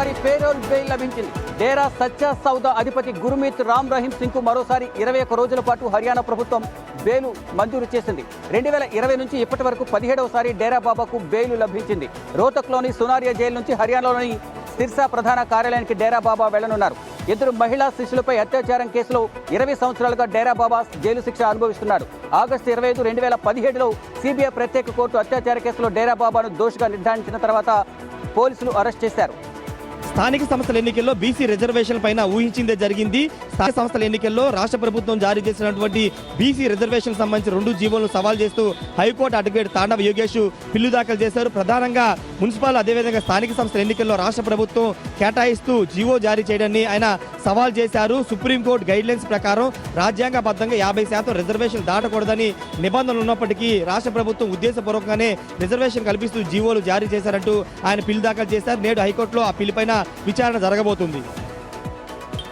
మరోసారి payroll bail లభించింది. డేరా సచ్చా సౌదా అధిపతి గుర్మీత్ రామ్ రహీం సింగ్ కు మరోసారి 21 రోజుల పాటు హర్యానా ప్రభుత్వం బెయిల్ మంజూరు చేసింది. 2020 నుంచి ఇప్పటి వరకు 17వసారి డేరా బాబాకు బెయిల్ లభించింది. రోహ్తక్లోని సునారియా జైలు నుంచి హర్యానాలోని సిర్సా ప్రధాన కార్యాలయానికి డేరా బాబా వెళ్లనున్నారు. ఇద్దరు మహిళా శిశులపై అత్యాచారం కేసులో 20 సంవత్సరాలుగా డేరా బాబా జైలు శిక్ష అనుభవిస్తున్నారు. ఆగస్టు 25, 2017లో సిబిఐ ప్రత్యేక కోర్టు అత్యాచార కేసులో డేరా బాబాను దోషిగా నిర్ధారించిన తర్వాత పోలీసులు అరెస్ట్ చేశారు. స్థానిక సంస్థల ఎన్నికల్లో బీసీ రిజర్వేషన్ పైన ఊహించిందే జరిగింది. స్థానిక సంస్థల ఎన్నికల్లో రాష్ట్ర ప్రభుత్వం జారీ చేసినటువంటి బీసీ రిజర్వేషన్ సంబంధించి 2 జీవోలను సవాల్ చేస్తూ హైకోర్టు అడ్వకేట్ తాండవ యోగేష్ బిల్లు దాఖలు చేశారు. ప్రధానంగా మున్సిపల్ అదేవిధంగా స్థానిక సంస్థల ఎన్నికల్లో రాష్ట్ర ప్రభుత్వం కేటాయిస్తూ జీవో జారీ చేయడాన్ని ఆయన సవాల్ చేశారు. సుప్రీంకోర్టు గైడ్లైన్స్ ప్రకారం రాజ్యాంగబద్ధంగా 50% రిజర్వేషన్ దాటకూడదని నిబంధనలు ఉన్నప్పటికీ రాష్ట్ర ప్రభుత్వం ఉద్దేశపూర్వకంగానే రిజర్వేషన్ కల్పిస్తూ జీవోలు జారీ చేశారంటూ ఆయన బిల్లు దాఖలు చేశారు. నేడు హైకోర్టులో ఆ బిల్లుపైన విచారణ జరగబోతుంది.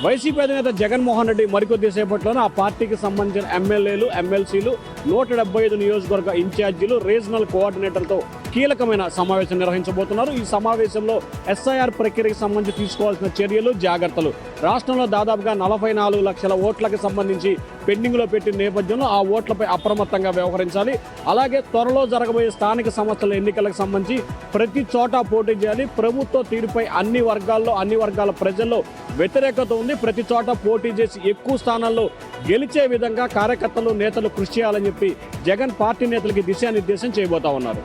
వైసీపీ అధినేత జగన్మోహన్ రెడ్డి మరికొద్ది సేపట్లోనే ఆ పార్టీకి సంబంధించిన ఎమ్మెల్యేలు, ఎమ్మెల్సీలు, 175 నియోజకవర్గ ఇన్ఛార్జీలు, రీజనల్ కోఆర్డినేటర్లతో కీలకమైన సమావేశం నిర్వహించబోతున్నారు. ఈ సమావేశంలో ఎస్ఐఆర్ ప్రక్రియకి సంబంధించి తీసుకోవాల్సిన చర్యలు, జాగ్రత్తలు, రాష్ట్రంలో దాదాపుగా 44 లక్షల ఓట్లకు సంబంధించి పెండింగ్లో పెట్టిన నేపథ్యంలో ఆ ఓట్లపై అప్రమత్తంగా వ్యవహరించాలి. అలాగే త్వరలో జరగబోయే స్థానిక సంస్థల ఎన్నికలకు సంబంధించి ప్రతి చోట పోటీ చేయాలి. ప్రభుత్వ తీరుపై అన్ని వర్గాల ప్రజల్లో వ్యతిరేకత ఉంది. ప్రతి చోట పోటీ చేసి ఎక్కువ స్థానాల్లో గెలిచే విధంగా కార్యకర్తలు, నేతలు కృషి చేయాలని చెప్పి జగన్ పార్టీ నేతలకి దిశానిర్దేశం చేయబోతా ఉన్నారు.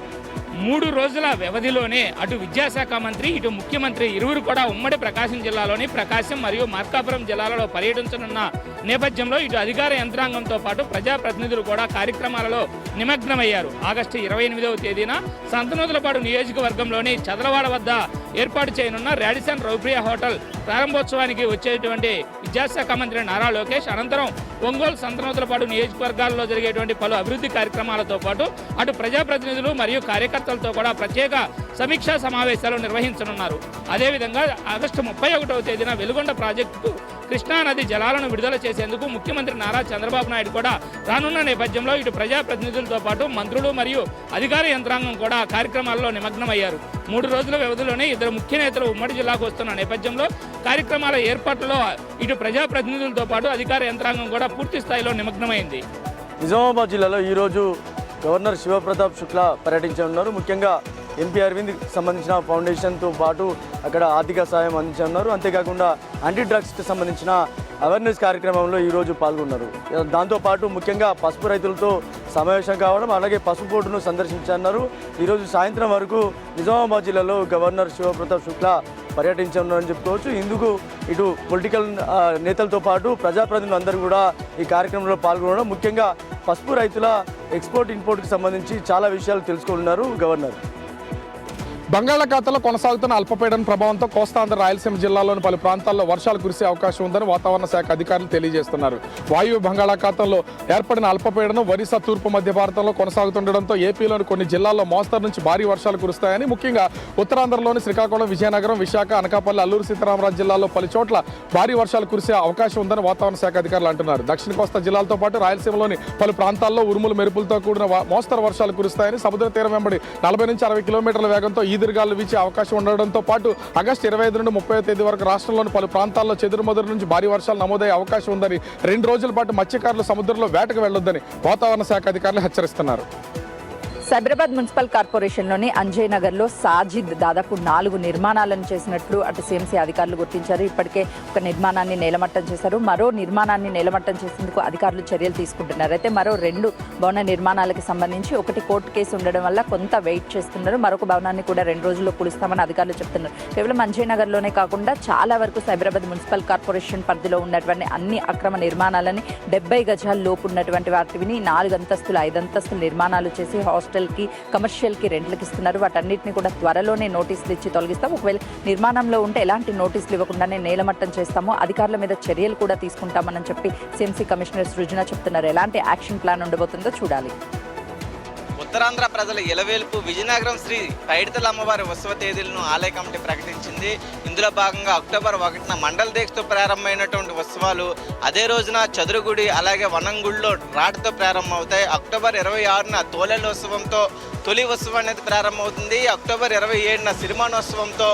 3 రోజుల వ్యవధిలోనే అటు విద్యాశాఖ మంత్రి, ఇటు ముఖ్యమంత్రి ఇరువురు కూడా ఉమ్మడి ప్రకాశం జిల్లాలోని ప్రకాశం మరియు మార్కాపురం జిల్లాలలో పర్యటించనున్న నేపథ్యంలో ఇటు అధికార యంత్రాంగంతో పాటు ప్రజాప్రతినిధులు కూడా కార్యక్రమాలలో నిమగ్నమయ్యారు. ఆగస్టు 28వ తేదీన సంతనూతలపాడు నియోజకవర్గంలోని చదలవాడ వద్ద ఏర్పాటు చేయనున్న రాడిసన్ రౌప్రియా హోటల్ ప్రారంభోత్సవానికి వచ్చేటువంటి విద్యాశాఖ మంత్రి నారా లోకేష్ అనంతరం ఒంగోలు, సంతనూతలపాడు నియోజకవర్గాల్లో జరిగేటువంటి పలు అభివృద్ధి కార్యక్రమాలతో పాటు అటు ప్రజాప్రతినిధులు మరియు కార్యకర్తలతో కూడా ప్రత్యేక సమీక్షా సమావేశాలు నిర్వహించనున్నారు. అదేవిధంగా ఆగస్టు 31వ తేదీన వెలుగొండ ప్రాజెక్టుకు కృష్ణానది జలాలను విడుదల చేసేందుకు ముఖ్యమంత్రి నారా చంద్రబాబు నాయుడు కూడా రానున్న నేపథ్యంలో ఇటు ప్రజాప్రతినిధులతో పాటు మంత్రులు మరియు అధికార యంత్రాంగం కూడా కార్యక్రమాల్లో నిమగ్నమయ్యారు. 3 రోజుల వ్యవధిలోనే 2 ముఖ్య నేతలు ఉమ్మడి జిల్లాకు వస్తున్న నేపథ్యంలో కార్యక్రమాల ఏర్పాటులో ఇటు ప్రజాప్రతినిధులతో పాటు అధికార యంత్రాంగం కూడా పూర్తి స్థాయిలో నిమగ్నమైంది. నిజామాబాద్ జిల్లాలో ఈరోజు గవర్నర్ శివప్రతాప్ శుక్లా పర్యటించనున్నారు. ముఖ్యంగా ఎంపీ అరవింద్ సంబంధించిన ఫౌండేషన్తో పాటు అక్కడ ఆర్థిక సాయం అందించనున్నారు. అంతేకాకుండా యాంటీ డ్రగ్స్కి సంబంధించిన అవేర్నెస్ కార్యక్రమంలో ఈరోజు పాల్గొన్నారు. దాంతోపాటు ముఖ్యంగా పసుపు రైతులతో సమావేశం కావడం, అలాగే పసుపు బోర్డును సందర్శించన్నారు. ఈరోజు సాయంత్రం వరకు నిజామాబాద్ జిల్లాలో గవర్నర్ శివప్రతాప్ శుక్లా పర్యటించనున్నారని చెప్పుకోవచ్చు. ఇందుకు ఇటు పొలిటికల్ నేతలతో పాటు ప్రజాప్రతినిధులు అందరూ కూడా ఈ కార్యక్రమంలో పాల్గొనడం, ముఖ్యంగా పసుపు రైతుల ఎక్స్పోర్ట్ ఇంపోర్ట్కి సంబంధించి చాలా విషయాలు తెలుసుకున్నారు గవర్నర్. బంగాళాఖాతంలో కొనసాగుతున్న అల్పపీడన ప్రభావంతో కోస్తాంధ్ర, రాయలసీమ జిల్లాలోని పలు ప్రాంతాల్లో వర్షాలు కురిసే అవకాశం ఉందని వాతావరణ శాఖ అధికారులు తెలియజేస్తున్నారు. వాయువ్య బంగాళాఖాతంలో ఏర్పడిన అల్పపీడనం ఒరిస్సా, తూర్పు మధ్య భారతంలో కొనసాగుతుండటంతో ఏపీలోని కొన్ని జిల్లాల్లో మోస్తరు నుంచి భారీ వర్షాలు కురుస్తాయని, ముఖ్యంగా ఉత్తరాంధ్రలోని శ్రీకాకుళం, విజయనగరం, విశాఖ, అనకాపల్లి, అల్లూరు సీతారామరాజు జిల్లాల్లో పలు చోట్ల భారీ వర్షాలు కురిసే అవకాశం ఉందని వాతావరణ శాఖ అధికారులు అంటున్నారు. దక్షిణ కోస్తా జిల్లాలతో పాటు రాయలసీమలోని పలు ప్రాంతాల్లో ఉరుములు, మెరుపులతో కూడిన మోస్తరు వర్షాలు కురుస్తాయని, సముద్ర తీరం వెంబడి 40 నుంచి 60 కిలోమీటర్ల వేగంతో ఈదురుగాలు వీచే అవకాశం ఉండడంతో పాటు ఆగస్టు 25 నుండి 30వ తేదీ వరకు రాష్ట్రంలోని పలు ప్రాంతాల్లో చెదురుమదురు నుంచి భారీ వర్షాలు నమోదయ్యే అవకాశం ఉందని, 2 రోజుల పాటు మత్స్యకారులు సముద్రంలో వేటకు వెళ్లొద్దని వాతావరణ శాఖ అధికారులు హెచ్చరిస్తున్నారు. సైబరాబాద్ మున్సిపల్ కార్పొరేషన్లోని అంజయ్ నగర్లో సాజిద్ దాదాపు 4 నిర్మాణాలను చేసినట్లు అటు సిఎంసీ అధికారులు గుర్తించారు. ఇప్పటికే ఒక నిర్మాణాన్ని నేలమట్టం చేశారు. మరో నిర్మాణాన్ని నేలమట్టం చేసేందుకు అధికారులు చర్యలు తీసుకుంటున్నారు. అయితే మరో 2 భవన నిర్మాణాలకు సంబంధించి ఒకటి కోర్టు కేసు ఉండడం వల్ల కొంత వెయిట్ చేస్తున్నారు. మరొక భవనాన్ని కూడా 2 రోజుల్లో కూలుస్తామని అధికారులు చెప్తున్నారు. కేవలం అంజయ్ నగర్లోనే కాకుండా చాలా వరకు సైబరాబాద్ మున్సిపల్ కార్పొరేషన్ పరిధిలో ఉన్నటువంటి అన్ని అక్రమ నిర్మాణాలని 70 గజాల లోపు ఉన్నటువంటి వాటిని 4 అంతస్తులు 5 అంతస్తుల నిర్మాణాలు చేసి హాస్టల్కి, కమర్షియల్కి రెంట్లకు ఇస్తున్నారు. వాటన్నిటిని కూడా త్వరలోనే నోటీసులు ఇచ్చి తొలగిస్తాం. ఒకవేళ నిర్మాణంలో ఉంటే ఎలాంటి నోటీసులు ఇవ్వకుండానే నేలమట్టం చేస్తాము, అధికారుల మీద చర్యలు కూడా తీసుకుంటామని చెప్పి సిఎంసీ కమిషనర్ సృజన చెప్తున్నారు. ఎలాంటి యాక్షన్ ప్లాన్ ఉండబోతుందో చూడాలి. ఉత్తరాంధ్ర ప్రజల ఇలవేల్పు విజయనగరం శ్రీ పైడితల అమ్మవారి ఉత్సవ తేదీలను ఆలయ కమిటీ ప్రకటించింది. ఇందులో భాగంగా అక్టోబర్ 1న మండల దీక్షతో ప్రారంభమైనటువంటి ఉత్సవాలు అదే రోజున చదురుగుడి, అలాగే వనంగుడిలో రాటతో ప్రారంభమవుతాయి. అక్టోబర్ 26న తోలెల ఉత్సవంతో తొలి ఉత్సవం అనేది ప్రారంభమవుతుంది. అక్టోబర్ 27న సిరిమానోత్సవంతో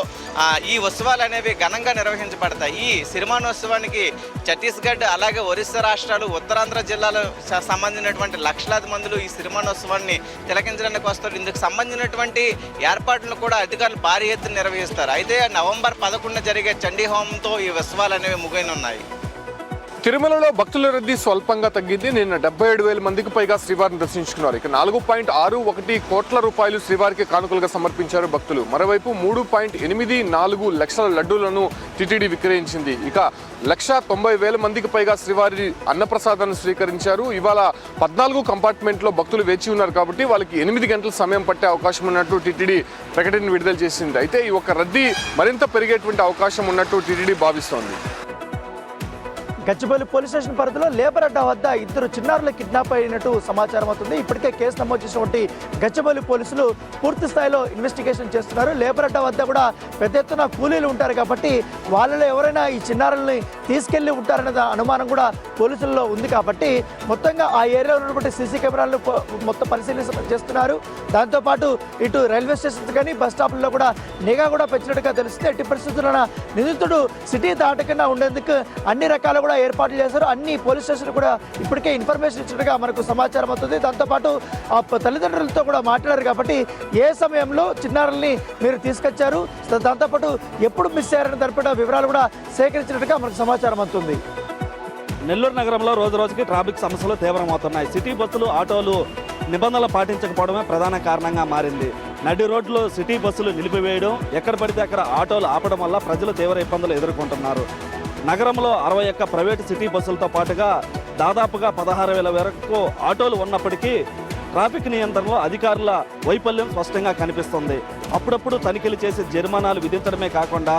ఈ ఉత్సవాలు అనేవి ఘనంగా నిర్వహించబడతాయి. ఈ సిరిమానోత్సవానికి ఛత్తీస్గఢ్ అలాగే ఒరిస్సా రాష్ట్రాలు, ఉత్తరాంధ్ర జిల్లాలో సంబంధించినటువంటి లక్షలాది మందులు ఈ సిరిమానోత్సవాన్ని తిలకించడానికి వస్తారు. ఇందుకు సంబంధించినటువంటి ఏర్పాట్లను కూడా అధికారులు భారీ ఎత్తున నిర్వహిస్తారు. అయితే నవంబర్ 11 జరిగే చండీ హోమంతో ఈ ఉత్సవాలు అనేవి ముగియనున్నాయి. తిరుమలలో భక్తుల రద్దీ స్వల్పంగా తగ్గింది. నిన్న 77,000 మందికి పైగా శ్రీవారిని దర్శించుకున్నారు. ఇక 4.61 కోట్ల రూపాయలు శ్రీవారికి కానుకలుగా సమర్పించారు భక్తులు. మరోవైపు 3.84 లక్షల లడ్డూలను టీటీడీ విక్రయించింది. ఇక 1,90,000 మందికి పైగా శ్రీవారి అన్నప్రసాదాన్ని స్వీకరించారు. ఇవాళ 14 కంపార్ట్మెంట్లో భక్తులు వేచి ఉన్నారు కాబట్టి వాళ్ళకి 8 గంటల సమయం పట్టే అవకాశం ఉన్నట్టు టీటీడీ ప్రకటన విడుదల చేసింది. అయితే ఈ ఒక్క రద్దీ మరింత పెరిగేటువంటి అవకాశం ఉన్నట్టు టీటీడీ భావిస్తోంది. గచ్చిబౌలి పోలీస్ స్టేషన్ పరిధిలో లేబర్ అడ్డా వద్ద 2 చిన్నారులు కిడ్నాప్ అయినట్టు సమాచారం అవుతుంది. ఇప్పటికే కేసు నమోదు చేసినటువంటి గచ్చిబౌలి పోలీసులు పూర్తి స్థాయిలో ఇన్వెస్టిగేషన్ చేస్తున్నారు. లేబర్ అడ్డా వద్ద కూడా పెద్ద ఎత్తున కూలీలు ఉంటారు కాబట్టి వాళ్ళలో ఎవరైనా ఈ చిన్నారుల్ని తీసుకెళ్లి ఉంటారనే అనుమానం కూడా పోలీసుల్లో ఉంది కాబట్టి మొత్తంగా ఆ ఏరియాలో ఉన్నటువంటి సీసీ కెమెరాలను మొత్తం పరిశీలన చేస్తున్నారు. దాంతోపాటు ఇటు రైల్వే స్టేషన్స్ కానీ బస్ స్టాప్లలో కూడా నిఘా కూడా పెంచినట్టుగా తెలుస్తుంది. ఎట్టి పరిస్థితుల్లో నిందితుడు సిటీ దాటకుండా ఉండేందుకు అన్ని రకాల కూడా ఏర్పాట్లు చేశారు. అన్ని పోలీస్ స్టేషన్లు కూడా ఇప్పటికే ఇన్ఫర్మేషన్ ఇచ్చినట్టుగా మనకు సమాచారం అవుతుంది. దాంతోపాటు ఆ తల్లిదండ్రులతో కూడా మాట్లాడారు కాబట్టి ఏ సమయంలో చిన్నారుల్ని మీరు తీసుకొచ్చారు, దాంతోపాటు ఎప్పుడు మిస్ అయ్యారని దానిపై వివరాలు కూడా సేకరించినట్టుగా మనకు సమాచారం అవుతుంది. నెల్లూరు నగరంలో రోజు రోజుకి ట్రాఫిక్ సమస్యలు తీవ్రమవుతున్నాయి. సిటీ బస్సులు, ఆటోలు నిబంధనలు పాటించకపోవడమే ప్రధాన కారణంగా మారింది. నడి రోడ్లు సిటీ బస్సులు నిలిపివేయడం, ఎక్కడ పడితే అక్కడ ఆటోలు ఆపడం వల్ల ప్రజలు తీవ్ర ఇబ్బందులు ఎదుర్కొంటున్నారు. నగరంలో 61 ప్రైవేటు సిటీ బస్సులతో పాటుగా దాదాపుగా 16,000 వరకు ఆటోలు ఉన్నప్పటికీ ట్రాఫిక్ నియంత్రణలో అధికారుల వైఫల్యం స్పష్టంగా కనిపిస్తుంది. అప్పుడప్పుడు తనిఖీలు చేసి జరిమానాలు విధించడమే కాకుండా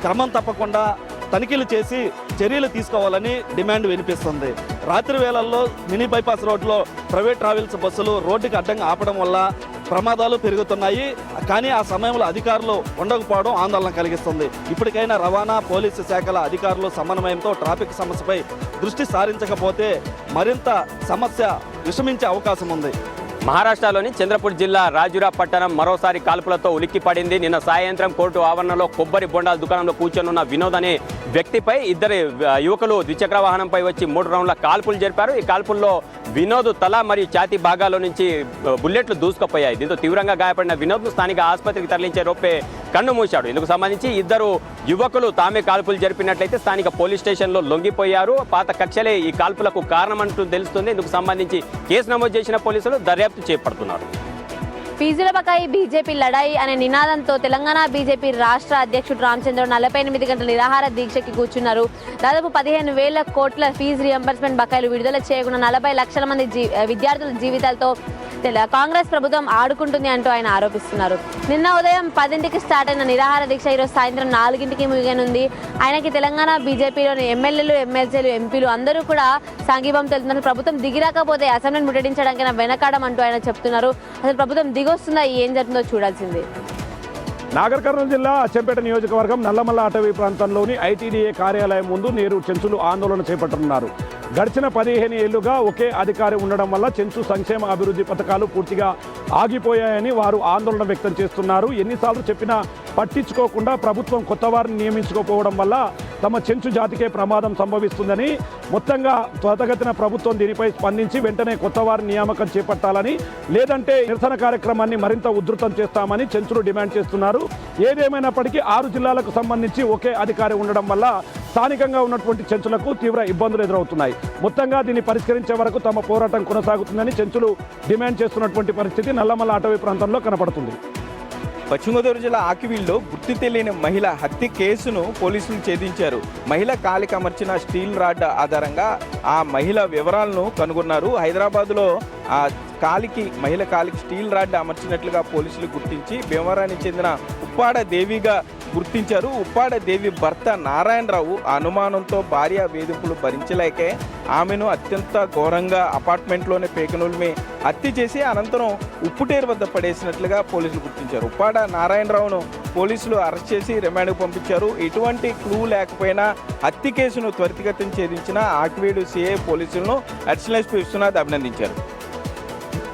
క్రమం తప్పకుండా తనిఖీలు చేసి చర్యలు తీసుకోవాలని డిమాండ్ వినిపిస్తుంది. రాత్రి వేళల్లో మినీ బైపాస్ రోడ్లో ప్రైవేట్ ట్రావెల్స్ బస్సులు రోడ్డుకి అడ్డంగా ఆపడం వల్ల ప్రమాదాలు పెరుగుతున్నాయి. కానీ ఆ సమయంలో అధికారులు ఉండకపోవడం ఆందోళన కలిగిస్తుంది. ఇప్పటికైనా రవాణా, పోలీసు శాఖల అధికారులు సమన్వయంతో ట్రాఫిక్ సమస్యపై దృష్టి సారించకపోతే మరింత సమస్య విషమించే అవకాశం ఉంది. మహారాష్ట్రలోని చంద్రపూర్ జిల్లా రాజురా పట్టణం మరోసారి కాల్పులతో ఉలిక్కిపడింది. నిన్న సాయంత్రం కోర్టు ఆవరణలో కొబ్బరి బొండాల దుకాణంలో కూర్చొనున్న వినోద్ అనే వ్యక్తిపై 2 యువకులు ద్విచక్ర వాహనంపై వచ్చి 3 రౌండ్ల కాల్పులు జరిపారు. ఈ కాల్పుల్లో వినోద్ తల మరియు ఛాతీ భాగాల్లో నుంచి బుల్లెట్లు దూసుకుపోయాయి. దీంతో తీవ్రంగా గాయపడిన వినోద్ను స్థానిక ఆసుపత్రికి తరలించే లోపే కన్ను మూశాడు. ఇందుకు సంబంధించి 2 యువకులు తామే కాల్పులు జరిపినట్లయితే స్థానిక పోలీస్ స్టేషన్లో లొంగిపోయారు. పాత కక్షలే ఈ కాల్పులకు కారణమంటూ తెలుస్తుంది. ఇందుకు సంబంధించి కేసు నమోదు చేసిన పోలీసులు దర్యాప్తు చేపడుతున్నారు. ఫీజుల బకాయి బీజేపీ లడాయి అనే నినాదంతో తెలంగాణ బీజేపీ రాష్ట్ర అధ్యక్షుడు రామచంద్ర 48 గంటల నిరాహార దీక్షకి కూర్చున్నారు. దాదాపు 15,000 కోట్ల ఫీజు రియంబర్స్మెంట్ బకాయిలు విడుదల చేయకుండా 40 లక్షల మంది విద్యార్థుల జీవితాలతో కాంగ్రెస్ ప్రభుత్వం ఆడుకుంటుంది అంటూ ఆయన ఆరోపిస్తున్నారు. నిన్న ఉదయం 10ంటికి స్టార్ట్ అయిన నిరాహార దీక్ష ఈరోజు సాయంత్రం 4ంటికి ముగియనుంది. ఆయనకి తెలంగాణ బీజేపీలోని ఎమ్మెల్యేలు, ఎమ్మెల్సీలు, ఎంపీలు అందరూ కూడా సంఘీభావం తెలుపుతున్నారు. ప్రభుత్వం దిగిరాకపోతే అసెంబ్లీని ముట్టడించడానికైనా వెనకాడమంటూ ఆయన చెప్తున్నారు. అసలు ప్రభుత్వం దిగొస్తుందా, ఏం జరుగుతుందో చూడాల్సిందే. నాగర్ కర్నూలు జిల్లా అచ్చంపేట నియోజకవర్గం నల్లమల్ల అటవీ ప్రాంతంలోని ఐటీడీఏ కార్యాలయం ముందు నేరు చెంచులు ఆందోళన చేపట్టనున్నారు. గడిచిన 15 ఏళ్లుగా ఒకే అధికారి ఉండడం వల్ల చెంచు సంక్షేమ అభివృద్ధి పథకాలు పూర్తిగా ఆగిపోయాయని వారు ఆందోళన వ్యక్తం చేస్తున్నారు. ఎన్నిసార్లు చెప్పినా పట్టించుకోకుండా ప్రభుత్వం కొత్త వారిని నియమించుకోకపోవడం వల్ల తమ చెంచు జాతికే ప్రమాదం సంభవిస్తుందని, మొత్తంగా త్వరితగతిన ప్రభుత్వం దీనిపై స్పందించి వెంటనే కొత్త వారి నియామకం చేపట్టాలని, లేదంటే నిరసన కార్యక్రమాన్ని మరింత ఉధృతం చేస్తామని చెంచులు డిమాండ్ చేస్తున్నారు. ఏదేమైనప్పటికీ 6 జిల్లాలకు సంబంధించి ఒకే అధికారి ఉండడం వల్ల స్థానికంగా ఉన్నటువంటి చెంచులకు తీవ్ర ఇబ్బందులు ఎదురవుతున్నాయి. మొత్తంగా దీన్ని పరిష్కరించే వరకు తమ పోరాటం కొనసాగుతుందని చెంచులు డిమాండ్ చేస్తున్నటువంటి పరిస్థితి నల్లమల్ల అటవీ ప్రాంతంలో కనపడుతుంది. పశ్చిమ గోదావరి జిల్లా ఆకివీల్లో గుర్తు తెలియని మహిళ హత్య కేసును పోలీసులు ఛేదించారు. మహిళ కాలికి అమర్చిన స్టీల్ రాడ్ ఆధారంగా ఆ మహిళ వివరాలను కనుగొన్నారు. హైదరాబాద్లో ఆ మహిళ కాలికి స్టీల్ రాడ్ అమర్చినట్లుగా పోలీసులు గుర్తించి భీమవరానికి చెందిన ఉప్పాడ దేవిగా గుర్తించారు. ఉప్పాడ దేవి భర్త నారాయణరావు అనుమానంతో భార్య వేధింపులు భరించలేకే ఆమెను అత్యంత ఘోరంగా అపార్ట్మెంట్లోనే పేకనూల్మి హత్య చేసి అనంతరం ఉప్పుటేరు వద్ద పడేసినట్లుగా పోలీసులు గుర్తించారు. ఉప్పాడ నారాయణరావును పోలీసులు అరెస్ట్ చేసి రిమాండ్కు పంపించారు. ఎటువంటి క్లూ లేకపోయినా హత్య కేసును త్వరితగతిన ఛేదించిన ఆకివీడు సిఐ పోలీసులను అడిషనల్ ఎస్పీ విశ్వనాథ్ అభినందించారు.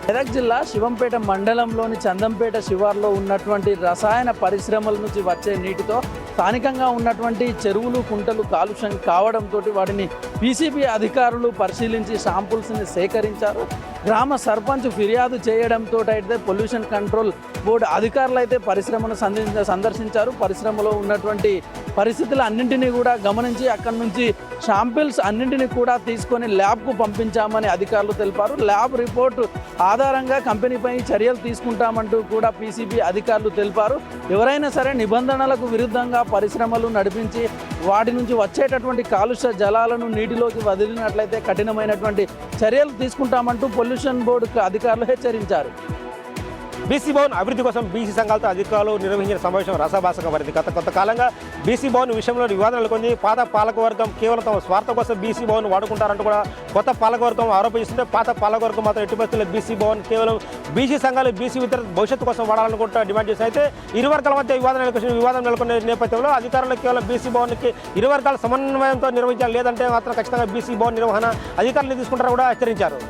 మెదక్ జిల్లా శివంపేట మండలంలోని చందంపేట శివార్లో ఉన్నటువంటి రసాయన పరిశ్రమల నుంచి వచ్చే నీటితో స్థానికంగా ఉన్నటువంటి చెరువులు కుంటలు కాలుష్యం కావడంతో వాటిని పీసీబీ అధికారులు పరిశీలించి శాంపుల్స్ని సేకరించారు. గ్రామ సర్పంచ్ ఫిర్యాదు చేయడంతో అయితే పొల్యూషన్ కంట్రోల్ బోర్డు అధికారులు అయితే పరిశ్రమను సందర్శించారు. పరిశ్రమలో ఉన్నటువంటి పరిస్థితులు అన్నింటినీ కూడా గమనించి అక్కడి నుంచి శాంపిల్స్ అన్నింటినీ కూడా తీసుకొని ల్యాబ్కు పంపించామని అధికారులు తెలిపారు. ల్యాబ్ రిపోర్టు ఆధారంగా కంపెనీపై చర్యలు తీసుకుంటామంటూ కూడా పీసీబీ అధికారులు తెలిపారు. ఎవరైనా సరే నిబంధనలకు విరుద్ధంగా పరిశ్రమలు నడిపించి వాటి నుంచి వచ్చేటటువంటి కాలుష్య జలాలను నీటిలోకి వదిలినట్లయితే కఠినమైనటువంటి చర్యలు తీసుకుంటామంటూ పొల్యూషన్ బోర్డు అధికారులు హెచ్చరించారు. బీసీ భవన్ అభివృద్ధి కోసం బీసీ సంఘాలతో అధికారులు నిర్వహించిన సమావేశం రసాభాసంగా మారింది. కొంతకాలంగా బీసీ భవన్ విషయంలో వివాదాలు నెలకొంది. పాత పాలకవర్గం కేవలం తమ స్వార్థం కోసం బీసీ భవన్ వాడుకుంటారంటూ కూడా కొత్త పాలకవర్గం ఆరోపిస్తుంటే, పాత పాలకవర్గం మాత్రం ఎట్టి పరిస్థితుల్లో బీసీ భవన్ కేవలం బీసీ సంఘాలు బీసీ విద్యార్థి భవిష్యత్తు కోసం వాడాలనుకుంటూ డిమాండ్ చేసి అయితే ఇరు వర్గాల మధ్య వివాదం నెలకొన్న నేపథ్యంలో అధికారులు కేవలం బీసీ భవన్కి ఇరు వర్గాల సమన్వయంతో నిర్వహించాలి, లేదంటే మాత్రం ఖచ్చితంగా బీసీ భవన్ నిర్వహణ అధికారులు తీసుకుంటారని కూడా హెచ్చరించారు.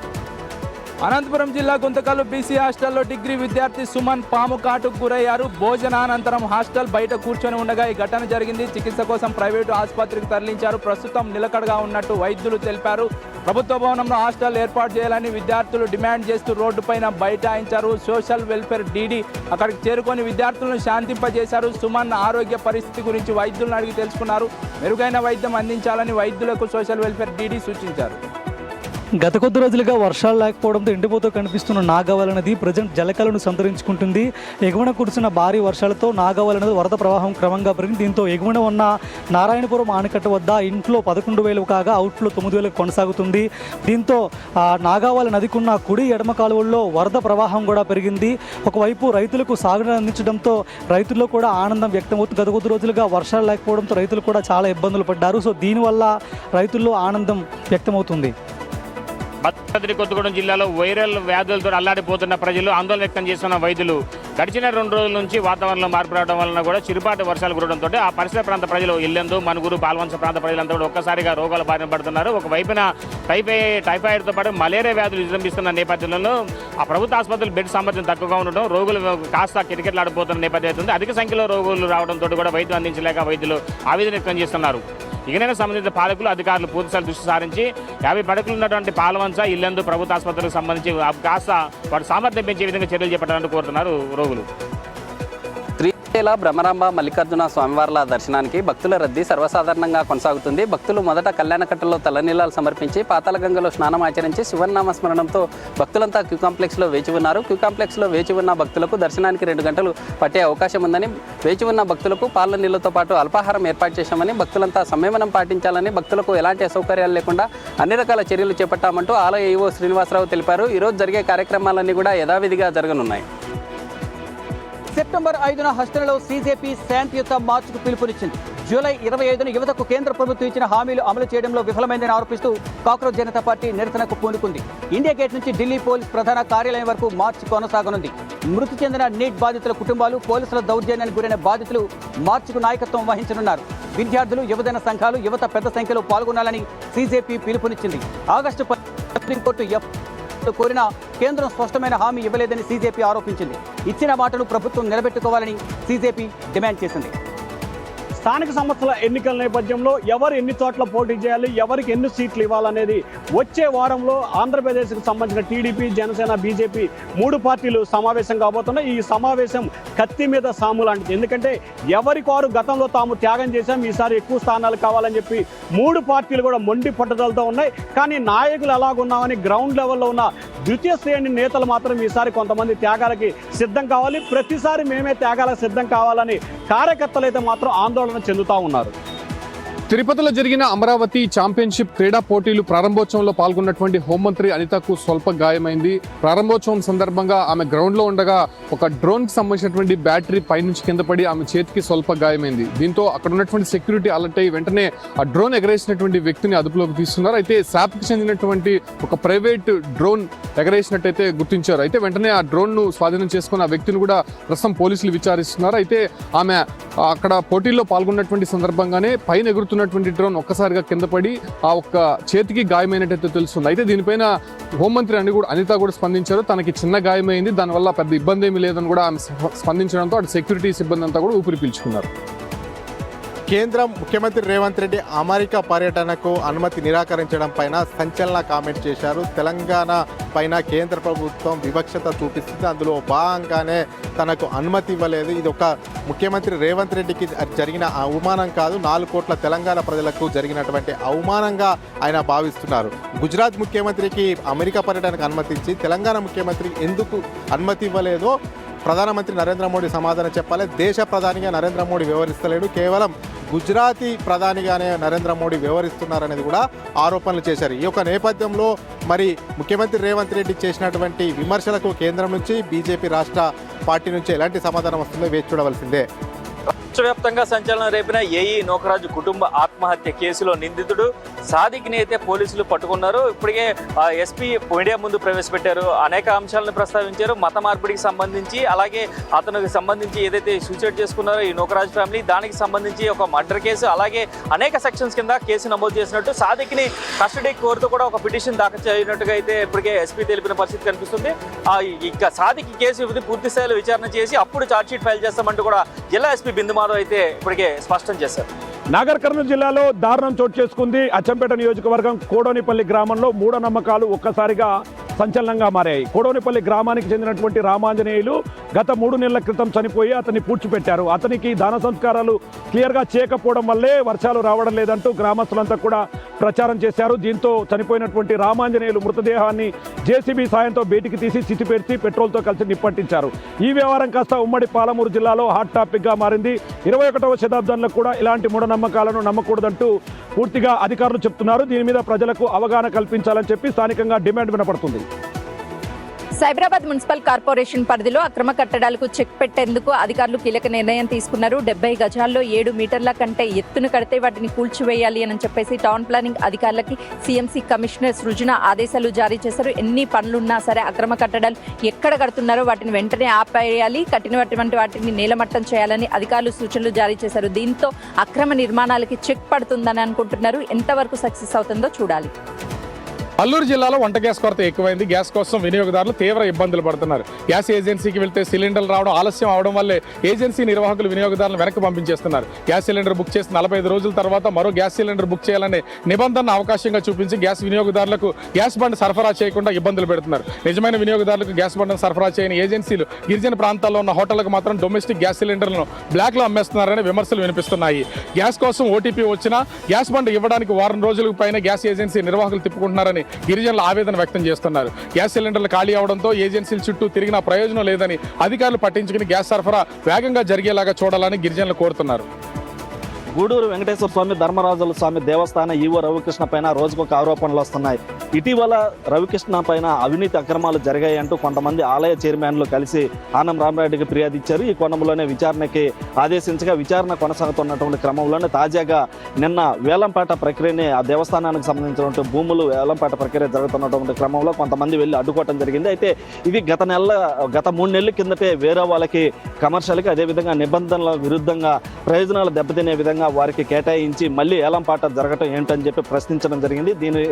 అనంతపురం జిల్లా గుంతకల్లు బీసీ హాస్టల్లో డిగ్రీ విద్యార్థి సుమన్ పాము కాటుకు గురయ్యారు. భోజనానంతరం హాస్టల్ బయట కూర్చొని ఉండగా ఈ ఘటన జరిగింది. చికిత్స కోసం ప్రైవేటు ఆసుపత్రికి తరలించారు. ప్రస్తుతం నిలకడగా ఉన్నట్టు వైద్యులు తెలిపారు. ప్రభుత్వ భవనంలో హాస్టల్ ఏర్పాటు చేయాలని విద్యార్థులు డిమాండ్ చేస్తూ రోడ్డుపైన బైఠాయించారు. సోషల్ వెల్ఫేర్ డీడీ అక్కడికి చేరుకొని విద్యార్థులను శాంతింపజేశారు. సుమన్ ఆరోగ్య పరిస్థితి గురించి వైద్యులను అడిగి తెలుసుకున్నారు. మెరుగైన వైద్యం అందించాలని వైద్యులకు సోషల్ వెల్ఫేర్ డీడీ సూచించారు. గత కొద్ది రోజులుగా వర్షాలు లేకపోవడంతో ఎండిపోతూ కనిపిస్తున్న నాగవల్ నది ప్రజెంట్ జలకలను సంతరించుకుంటుంది. ఎగువన కురిసిన భారీ వర్షాలతో నాగవల్ నది వరద ప్రవాహం క్రమంగా పెరిగింది. దీంతో ఎగువన ఉన్న నారాయణపురం ఆనకట్ట వద్ద ఇన్ఫ్లో 11,000 కాగా అవుట్ఫ్లో 9,000 కొనసాగుతుంది. దీంతో నాగావళి నదికున్న కుడి ఎడమ కాలువల్లో వరద ప్రవాహం కూడా పెరిగింది. ఒకవైపు రైతులకు సాగునీరు అందించడంతో రైతుల్లో కూడా ఆనందం వ్యక్తమవుతుంది. గత కొద్ది రోజులుగా వర్షాలు లేకపోవడంతో రైతులు కూడా చాలా ఇబ్బందులు పడ్డారు. సో దీనివల్ల రైతుల్లో ఆనందం వ్యక్తమవుతుంది. భద్రాద్రి కొత్తగూడెం జిల్లాలో వైరల్ వ్యాధులతో అల్లాడిపోతున్న ప్రజలు ఆందోళన వ్యక్తం చేస్తున్న వైద్యులు గడిచిన 2 రోజుల నుంచి వాతావరణంలో మార్పు రావడం వలన కూడా చిరుపాటి వర్షాలు కురవడంతో ఆ పరిసర ప్రాంత ప్రజలు ఇల్లెందు, మనుగురు, పాల్వంచ ప్రాంత ప్రజలంతా కూడా ఒక్కసారిగా రోగాల బారిన పడుతున్నారు. ఒకవైపున టైఫాయిడ్తో పాటు మలేరియా వ్యాధులు విజృంభిస్తున్న నేపథ్యంలో ఆ ప్రభుత్వ ఆసుపత్రులు బెడ్ సామర్థ్యం తక్కువగా ఉండడం, రోగులు కాస్త కిటకిటలాడిపోతున్న నేపథ్యం అవుతుంది. అధిక సంఖ్యలో రోగులు రావడంతో కూడా వైద్యం అందించలేక వైద్యులు ఆవేదన వ్యక్తం చేస్తున్నారు. ఇకనైనా సంబంధిత పాలకులు అధికారులు పూర్తిస్థాయి దృష్టి సారించి 50 పడకలు ఉన్నటువంటి పాల్వంచ, ఇల్లందు ప్రభుత్వ ఆసుపత్రులకు సంబంధించి కాస్త వాటి సామర్థ్యం పెంచే విధంగా చర్యలు చేపట్టాలని కోరుతున్నారు రోగులు. శ్రీశైల బ్రహ్మరాంబ మల్లికార్జున స్వామివార్ల దర్శనానికి భక్తుల రద్దీ సర్వసాధారణంగా కొనసాగుతుంది. భక్తులు మొదట కళ్యాణకట్టలో తలనీలాలు సమర్పించి పాతాళగంగలో స్నానం ఆచరించి శివనామ స్మరణంతో భక్తులంతా క్యూ కాంప్లెక్స్లో వేచి ఉన్నారు. క్యూ కాంప్లెక్స్లో వేచి ఉన్న భక్తులకు దర్శనానికి 2 గంటలు పట్టే అవకాశం ఉందని, వేచి ఉన్న భక్తులకు పాల నీళ్లతో పాటు అల్పాహారం ఏర్పాటు చేశామని, భక్తులంతా సంయమనం పాటించాలని, భక్తులకు ఎలాంటి అసౌకర్యాలు లేకుండా అన్ని రకాల చర్యలు చేపట్టామంటూ ఆలయ ఈవో శ్రీనివాసరావు తెలిపారు. ఈరోజు జరిగే కార్యక్రమాలన్నీ కూడా యథావిధిగా జరగనున్నాయి. సెప్టెంబర్ 5న హస్టల్లో సీజేపీ శాంతియుత మార్చుకు పిలుపునిచ్చింది. జూలై 25న యువతకు కేంద్ర ప్రభుత్వం ఇచ్చిన హామీలు అమలు చేయడంలో విఫలమైందని ఆరోపిస్తూ కాక్రోచ్ జనతా పార్టీ నిరసనకు పూనుకుంది. ఇండియా గేట్ నుంచి ఢిల్లీ పోలీస్ ప్రధాన కార్యాలయం వరకు మార్చ్ కొనసాగనుంది. మృతి చెందిన నీట్ బాధితుల కుటుంబాలు, పోలీసుల దౌర్జన్యానికి గురైన బాధితులు మార్చుకు నాయకత్వం వహించనున్నారు. విద్యార్థులు, యువజన సంఘాలు, యువత పెద్ద సంఖ్యలో పాల్గొనాలని సీజేపీ పిలుపునిచ్చింది. ఆగస్టు 10 సుప్రీంకోర్టు కోరిన కేంద్రం స్పష్టమైన హామీ ఇవ్వలేదని సీజేపీ ఆరోపించింది. ఇచ్చిన మాటను ప్రభుత్వం నిలబెట్టుకోవాలని సీజేపీ డిమాండ్ చేసింది. స్థానిక సంస్థల ఎన్నికల నేపథ్యంలో ఎవరు ఎన్ని చోట్ల పోటీ చేయాలి, ఎవరికి ఎన్ని సీట్లు ఇవ్వాలనేది వచ్చే వారంలో ఆంధ్రప్రదేశ్కు సంబంధించిన టీడీపీ, జనసేన, బీజేపీ 3 పార్టీలు సమావేశం కాబోతున్నాయి. ఈ సమావేశం కత్తి మీద సాము లాంటిది. ఎందుకంటే ఎవరికి వారు గతంలో తాము త్యాగం చేశాం, ఈసారి ఎక్కువ స్థానాలు కావాలని చెప్పి 3 పార్టీలు కూడా మొండి పట్టుదలతో ఉన్నాయి. కానీ నాయకులు ఎలాగున్నామని గ్రౌండ్ లెవెల్లో ఉన్న ద్వితీయ శ్రేణి నేతలు మాత్రం ఈసారి కొంతమంది త్యాగాలకి సిద్ధం కావాలి, ప్రతిసారి మేమే త్యాగాలకు సిద్ధం కావాలని కార్యకర్తలు అయితే మాత్రం ఆందోళన చెందుతూ ఉన్నారు. తిరుపతిలో జరిగిన అమరావతి ఛాంపియన్షిప్ క్రీడా పోటీలు ప్రారంభోత్సవంలో పాల్గొన్నటువంటి హోంమంత్రి అనితకు స్వల్ప గాయమైంది. ప్రారంభోత్సవం సందర్భంగా ఆమె గ్రౌండ్లో ఉండగా ఒక డ్రోన్కి సంబంధించినటువంటి బ్యాటరీ పైనుంచి కింద పడి ఆమె చేతికి స్వల్ప గాయమైంది. దీంతో అక్కడ ఉన్నటువంటి సెక్యూరిటీ అలర్ట్ అయ్యి వెంటనే ఆ డ్రోన్ ఎగరేసినటువంటి వ్యక్తిని అదుపులోకి తీస్తున్నారు. అయితే శాప్కి చెందినటువంటి ఒక ప్రైవేట్ డ్రోన్ ఎగరేసినట్టయితే గుర్తించారు. అయితే వెంటనే ఆ డ్రోన్ను స్వాధీనం చేసుకున్న ఆ వ్యక్తిని కూడా ప్రస్తుతం పోలీసులు విచారిస్తున్నారు. అయితే ఆమె అక్కడ పోటీల్లో పాల్గొన్నటువంటి సందర్భంగానే పైన ఎగురుతున్న ఎగురుతున్నటువంటి డ్రోన్ ఒక్కసారిగా కింద పడి ఆ ఒక్క చేతికి గాయమైనట్టయితే తెలుస్తుంది. అయితే దీనిపైన హోంమంత్రి అనిత కూడా స్పందించారు. తనకి చిన్న గాయమైంది, దానివల్ల పెద్ద ఇబ్బంది ఏమీ లేదని కూడా ఆమె స్పందించడంతో అటు సెక్యూరిటీ సిబ్బంది అంతా కూడా ఊపిరి పీల్చుకున్నారు. కేంద్రం ముఖ్యమంత్రి రేవంత్ రెడ్డి అమెరికా పర్యటనకు అనుమతి నిరాకరించడం పైన సంచలన కామెంట్ చేశారు. తెలంగాణ పైన కేంద్ర ప్రభుత్వం వివక్షత చూపిస్తుంది, అందులో భాగంగానే తనకు అనుమతి ఇవ్వలేదు. ఇది ఒక ముఖ్యమంత్రి రేవంత్ రెడ్డికి జరిగిన అవమానం కాదు, 4 కోట్ల తెలంగాణ ప్రజలకు జరిగినటువంటి అవమానంగా ఆయన భావిస్తున్నారు. గుజరాత్ ముఖ్యమంత్రికి అమెరికా పర్యటనకు అనుమతించి తెలంగాణ ముఖ్యమంత్రి ఎందుకు అనుమతి ఇవ్వలేదో ప్రధానమంత్రి నరేంద్ర మోడీ సమాధానం చెప్పాలి. దేశ ప్రధానిగా నరేంద్ర మోడీ వ్యవహరిస్తలేడు, కేవలం గుజరాతీ ప్రధానిగానే నరేంద్ర మోడీ వ్యవహరిస్తున్నారనేది కూడా ఆరోపణలు చేశారు. ఈ యొక్క నేపథ్యంలో మరి ముఖ్యమంత్రి రేవంత్ రెడ్డి చేసినటువంటి విమర్శలకు కేంద్రం నుంచి బీజేపీ రాష్ట్ర పార్టీ నుంచి ఎలాంటి సమాధానం వస్తుందో వేచి చూడవలసిందే. రాష్ట్ర వ్యాప్తంగా సంచలనం రేపిన ఏఈ నోకరాజు కుటుంబ ఆత్మహత్య కేసులో నిందితుడు సాదిక్ని అయితే పోలీసులు పట్టుకున్నారు. ఇప్పటికే ఎస్పీ మీడియా ముందు ప్రవేశపెట్టారు, అనేక అంశాలను ప్రస్తావించారు. మత మార్పిడికి సంబంధించి, అలాగే అతనికి సంబంధించి ఏదైతే సూసైడ్ చేసుకున్నారో ఈ నోకరాజు ఫ్యామిలీ, దానికి సంబంధించి ఒక మర్డర్ కేసు, అలాగే అనేక సెక్షన్స్ కింద కేసు నమోదు చేసినట్టు, సాదిక్ని కస్టడీ కోరుతూ కూడా ఒక పిటిషన్ దాఖలు చేయనట్టుగా అయితే ఇప్పటికే ఎస్పీ తెలిపిన పరిస్థితి కనిపిస్తుంది. ఇక సాదిక్ కేసు పూర్తి స్థాయిలో విచారణ చేసి అప్పుడు ఛార్జ్షీట్ ఫైల్ చేస్తామంటూ కూడా జిల్లా ఎస్పీ బిందు మాధవ్ అయితే ఇప్పటికే స్పష్టం చేశారు. నాగర్ కర్నూలు జిల్లాలో దారుణం చోటు చేసుకుంది. అచ్చంపేట నియోజకవర్గం కోడోనిపల్లి గ్రామంలో మూఢనమ్మకాలు ఒక్కసారిగా సంచలనంగా మారాయి. కోడోనిపల్లి గ్రామానికి చెందినటువంటి రామాంజనేయులు గత 3 నెలల క్రితం చనిపోయి అతన్ని పూడ్చిపెట్టారు. అతనికి దాన సంస్కారాలు క్లియర్గా చేయకపోవడం వల్లే వర్షాలు రావడం లేదంటూ గ్రామస్తులంతా కూడా ప్రచారం చేశారు. దీంతో చనిపోయినటువంటి రామాంజనేయులు మృతదేహాన్ని జేసీబీ సాయంతో బయటికి తీసి చితిపెట్టి పెట్రోల్తో కలిసి నిప్పట్టించారు. ఈ వ్యవహారం కాస్త ఉమ్మడి పాలమూరు జిల్లాలో హాట్ టాపిక్గా మారింది. 21వ శతాబ్దంలో కూడా ఇలాంటి మూఢనమ్మకాలను నమ్మకూడదంటూ పూర్తిగా అధికారులు చెప్తున్నారు. దీని మీద ప్రజలకు అవగాహన కల్పించాలని చెప్పి స్థానికంగా డిమాండ్ వినపడుతుంది. సైబరాబాద్ మున్సిపల్ కార్పొరేషన్ పరిధిలో అక్రమ కట్టడాలకు చెక్ పెట్టేందుకు అధికారులు కీలక నిర్ణయం తీసుకున్నారు. 70 గజాల్లో 7 మీటర్ల కంటే ఎత్తును కడితే వాటిని కూల్చివేయాలి అని చెప్పేసి టౌన్ ప్లానింగ్ అధికారులకి సీఎంసీ కమిషనర్ సృజన ఆదేశాలు జారీ చేశారు. ఎన్ని పనులున్నా సరే అక్రమ కట్టడాలు ఎక్కడ కడుతున్నారో వాటిని వెంటనే ఆపేయాలి, కట్టినటువంటి వాటిని నేలమట్టం చేయాలని అధికారులు సూచనలు జారీ చేశారు. దీంతో అక్రమ నిర్మాణాలకి చెక్ పడుతుందని అనుకుంటున్నారు. ఎంతవరకు సక్సెస్ అవుతుందో చూడాలి. అల్లూరు జిల్లాలో వంట గ్యాస్ కొరత ఎక్కువైంది. గ్యాస్ కోసం వినియోగదారులు తీవ్ర ఇబ్బందులు పడుతున్నారు. గ్యాస్ ఏజెన్సీకి వెళ్తే సిలిండర్లు రావడం ఆలస్యం అవడం వల్లే ఏజెన్సీ నిర్వాహకులు వినియోగదారులను వెనక్కి పంపించేస్తున్నారు. గ్యాస్ సిలిండర్ బుక్ చేసి 45 రోజుల తర్వాత మరో గ్యాస్ సిలిండర్ బుక్ చేయాలనే నిబంధనను అవకాశంగా చూపించి గ్యాస్ వినియోగదారులకు గ్యాస్ బండ్ సరఫరా చేయకుండా ఇబ్బందులు పెడుతున్నారు. నిజమైన వినియోగదారులకు గ్యాస్ బండ్ను సరఫరా చేయని ఏజెన్సీలు గిరిజన ప్రాంతాల్లో ఉన్న హోటళ్లకు మాత్రం డొమెస్టిక్ గ్యాస్ సిలిండర్లను బ్లాక్లో అమ్మేస్తున్నారనే విమర్శలు వినిపిస్తున్నాయి. గ్యాస్ కోసం ఓటీపీ వచ్చినా గ్యాస్ బండ్ ఇవ్వడానికి వారం రోజులకు పైన గ్యాస్ ఏజెన్సీ నిర్వాహకులు తిప్పుకుంటున్నారని గిరిజనులు ఆవేదన వ్యక్తం చేస్తున్నారు. గ్యాస్ సిలిండర్లు ఖాళీ అవడంతో ఏజెన్సీల చుట్టూ తిరిగిన ప్రయోజనం లేదని అధికారులు పట్టించుకుని గ్యాస్ సరఫరా వేగంగా జరిగేలాగా చూడాలని గిరిజనులు కోరుతున్నారు. గూడూరు వెంకటేశ్వర స్వామి ధర్మరాజుల స్వామి దేవస్థాన ఈవో రవికృష్ణ పైన రోజుకొక ఆరోపణలు వస్తున్నాయి. ఇటీవల రవికృష్ణ పైన అవినీతి అక్రమాలు జరిగాయంటూ కొంతమంది ఆలయ చైర్మన్లు కలిసి ఆనం రామరెడ్డికి ఫిర్యాదు ఇచ్చారు. ఈ కోణంలోనే విచారణకి ఆదేశించగా విచారణ కొనసాగుతున్నటువంటి క్రమంలోనే తాజాగా నిన్న వేలంపాట ప్రక్రియని ఆ దేవస్థానానికి సంబంధించినటువంటి భూములు వేలంపాట ప్రక్రియ జరుగుతున్నటువంటి క్రమంలో కొంతమంది వెళ్ళి అడ్డుకోవడం జరిగింది. అయితే ఇది గత 3 నెలల కిందటే వేరే వాళ్ళకి కమర్షియల్కి అదేవిధంగా నిబంధనల విరుద్ధంగా ప్రయోజనాలు దెబ్బతినే విధంగా వారికి కేటాయించి మళ్ళీ ఏలంపాట జరగటం ఏంటని చెప్పి ప్రశ్నించడం జరిగింది. దీని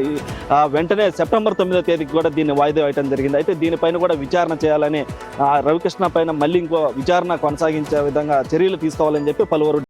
వెంటనే సెప్టెంబర్ 9వ తేదీకి కూడా దీన్ని వాయిదా వేయడం జరిగింది. అయితే దీనిపైన కూడా విచారణ చేయాలని రవికృష్ణ పైన మళ్ళీ ఇంకో విచారణ కొనసాగించే విధంగా చర్యలు తీసుకోవాలని చెప్పి పలువురు